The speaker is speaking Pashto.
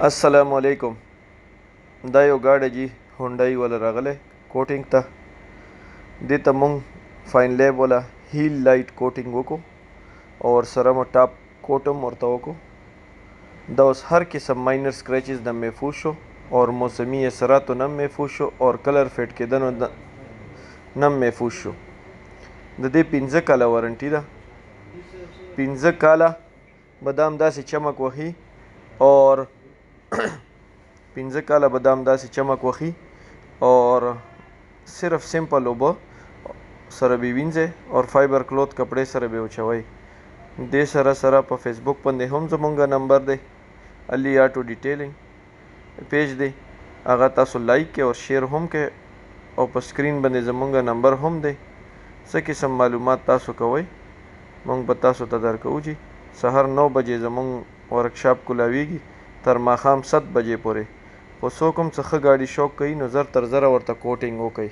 السلام علیکم. دا یو ګاډی جی هونډای ولا راغلی کوټینګ ته. دې ته مونږ فاین لیب ولا هیل لایټ کوټینګ وکړو او ورسره مو ټاپ کوټ هم ورته وکړو. دا اوس هر قسم ماینر سکریچز نه محفوظ شو اور موسمی اثراتو نه محفوظ شو اور کلر فیډ کېدنو نه محفوظ شو. د دې 15 کاله وارنټي ده. 15 کاله به دا همداسې چمک وهي اور 15 کاله به دا همداسې چمک وهي اور صرف سمپل اوبه سره به وینځئ اور فایبر کلوت کپړې سره به وچوئ. دې سره سره په فیسبوک باندې هم زمونږ نمبر دی، علي آټو ډیټیلینګ پیج دی، هغه تاسو لایک کړئ او شیر هم کړئ او په سکرین باندې زمونږ نمبر هم دی. څه قسم معلومات تاسو کوئ مونږ به تاسو ته درکوو جي. سهار 9 بجې زمونږ ورکشاپ کولاویږي تر ماښام 7 بجې پورې. خو څوک هم څه ښه ګاډي شوق کوي نو زر تر زره ورته کوټینګ وکړئ.